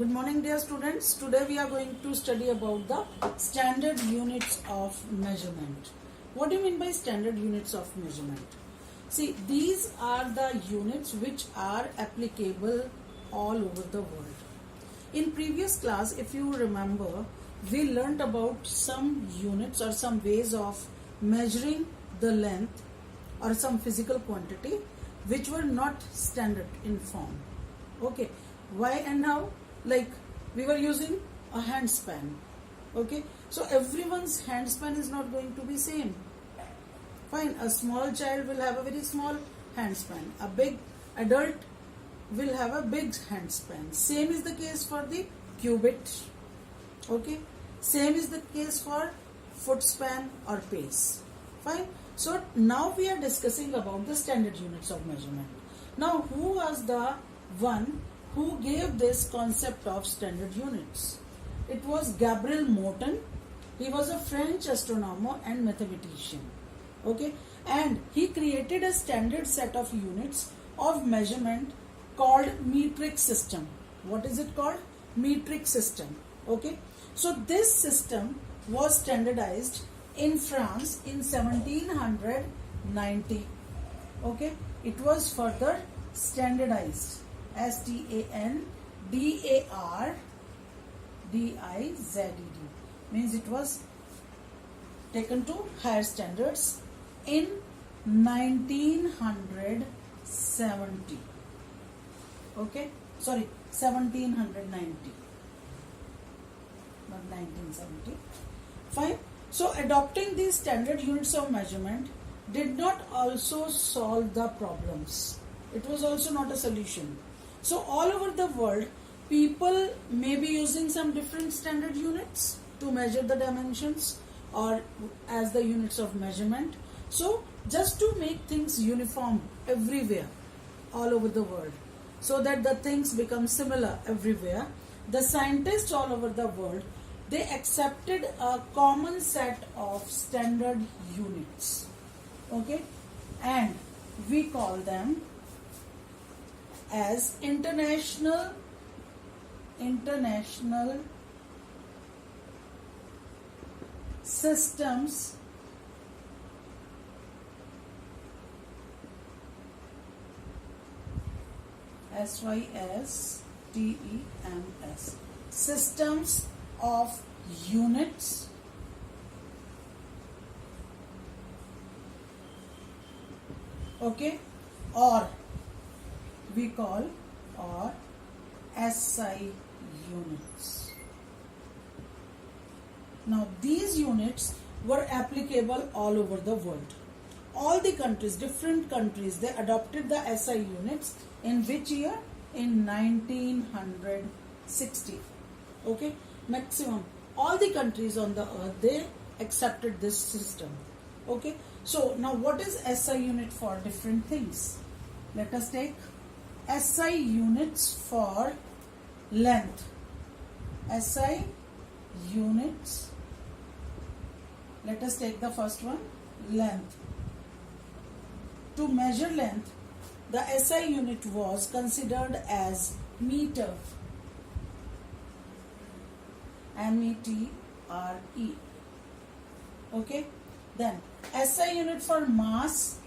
Good morning, dear students. Today we are going to study about the standard units of measurement. What do you mean by standard units of measurement? See, these are the units which are applicable all over the world. In previous class, if you remember, we learnt about some units or some ways of measuring the length or some physical quantity which were not standard in form. Okay, why and how? Like we were using a hand span. Okay, so everyone's hand span is not going to be same. Fine, a small child will have a very small hand span. A big adult will have a big hand span. Same is the case for the cubit. Okay, same is the case for foot span or pace. Fine. So now we are discussing about the standard units of measurement. Now, who was the one who gave this concept of standard units? It was Gabriel Morton. He was a French astronomer and mathematician. Okay, and he created a standard set of units of measurement called metric system. What is it called? Metric system. Okay, so this system was standardized in France in 1790. Okay, it was further standardized. standardized means it was taken to higher standards in 1970. Okay, sorry, 1790, not 1970. Fine. So adopting these standard units of measurement did not also solve the problems. It was also not a solution. So all over the world, people may be using some different standard units to measure the dimensions or as the units of measurement. So just to make things uniform everywhere, all over the world, so that the things become similar everywhere, the scientists all over the world, they accepted a common set of standard units. Okay, and we call them as international systems SYSTEMS, systems of units okay, or we call or SI units. Now these units were applicable all over the world. All the countries, different countries, they adopted the SI units in which year? In 1960. Okay, maximum. All the countries on the earth, they accepted this system. Okay, so now what is SI unit for different things? Let us take SI units for length. SI units. Let us take the first one, length. To measure length, the SI unit was considered as meter. METRE. Okay. Then SI unit for mass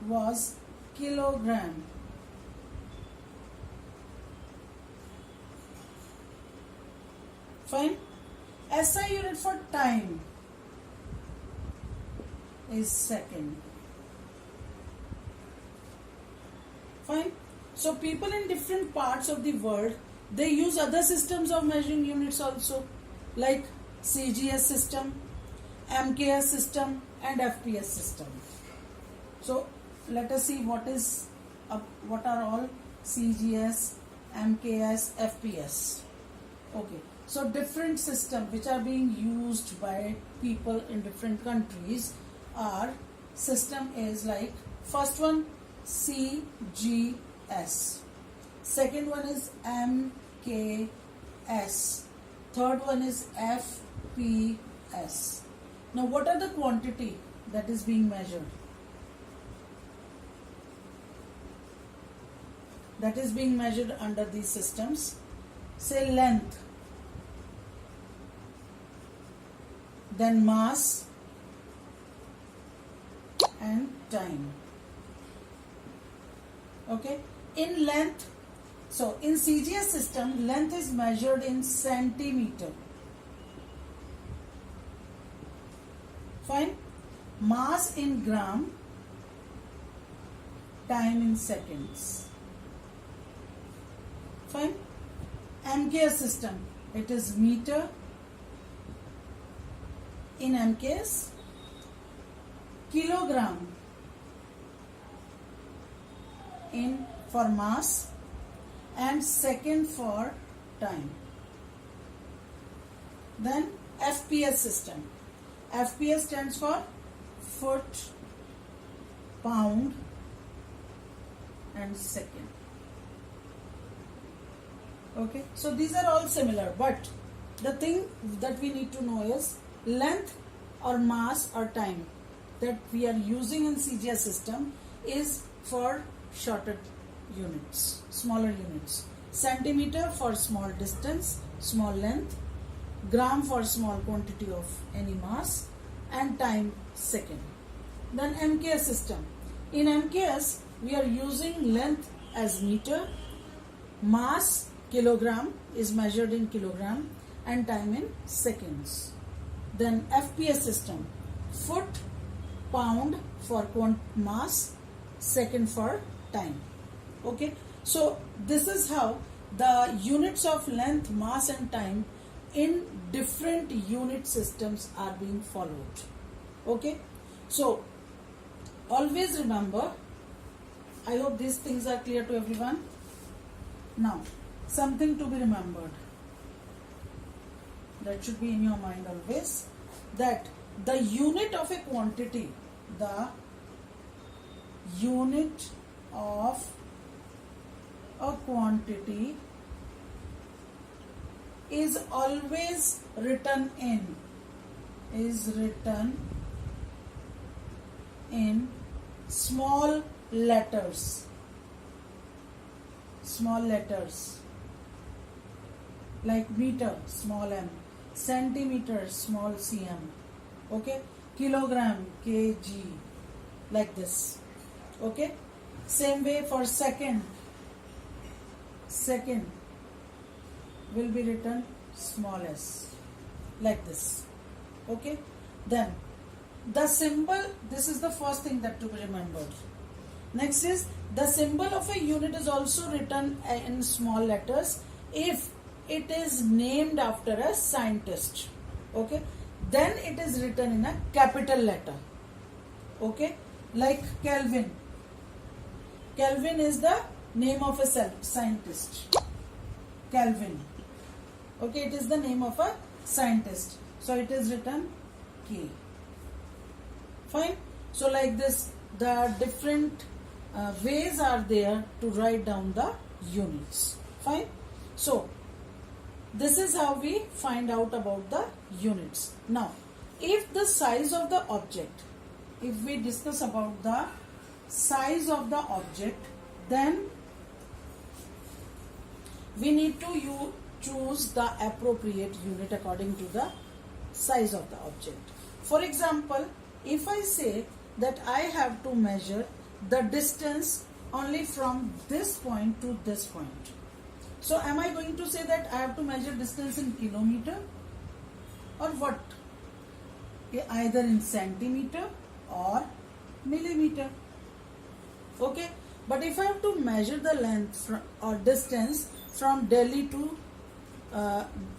was kilogram. Fine. SI unit for time is second. Fine. So people in different parts of the world, they use other systems of measuring units also, like CGS system, MKS system and FPS system. So let us see what are all CGS, MKS, FPS. Okay, so different systems which are being used by people in different countries are, system is like, first one CGS, second one is MKS, third one is FPS. Now what are the quantity that is being measured? that is being measured under these systems. Say length, then mass and time. Okay, in length, so in CGS system, length is measured in centimeter. Fine. Mass in gram, time in seconds. Fine. MKS system, it is meter in MKS, kilogram in for mass, and second for time. Then FPS system. FPS stands for foot, pound and second. Okay, so these are all similar, but the thing that we need to know is length or mass or time that we are using in CGS system is for shorter units, smaller units. Centimeter for small distance, small length, gram for small quantity of any mass, and time second. Then MKS system. In MKS, we are using length as meter, mass kilogram is measured in kilogram, and time in seconds. Then FPS system, foot, pound for mass, second for time. Okay, so this is how the units of length, mass and time in different unit systems are being followed. Okay, so always remember, I hope these things are clear to everyone. Now, something to be remembered that should be in your mind always, that the unit of a quantity, the unit of a quantity is always written in small letters like meter, small m, centimeter, small cm, okay, kilogram, kg, like this. Okay, same way for second will be written small s, like this. Okay, then the symbol, this is the first thing that to be remembered. Next is the symbol of a unit is also written in small letters if it is named after a scientist. Okay, then it is written in a capital letter. Okay, like Kelvin. Kelvin is the name of a scientist. Kelvin. Okay, it is the name of a scientist. So it is written K. Fine. So like this, the different ways are there to write down the units. Fine. So this is how we find out about the units. Now, if the size of the object, if we discuss about the size of the object, then we need to choose the appropriate unit according to the size of the object. For example, if I say that I have to measure the distance only from this point to this point, so am I going to say that I have to measure distance in kilometer or what? Either in centimeter or millimeter. Okay, but if I have to measure the length or distance from Delhi to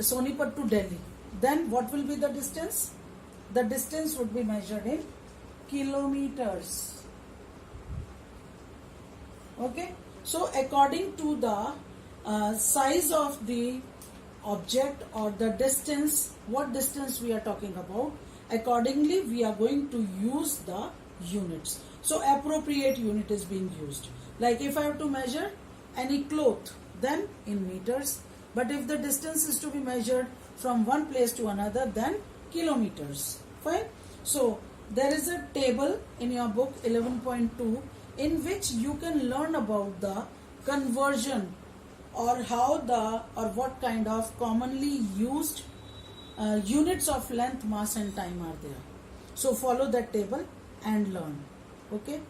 Sonipat to Delhi, then what will be the distance? The distance would be measured in kilometers. Okay, so according to the size of the object or the distance, what distance we are talking about, accordingly we are going to use the units. So appropriate unit is being used. Like if I have to measure any cloth, then in meters. But if the distance is to be measured from one place to another, then kilometers. Fine. So there is a table in your book 11.2 in which you can learn about the conversion or how the or what kind of commonly used units of length, mass and time are there. So follow that table and learn. Okay.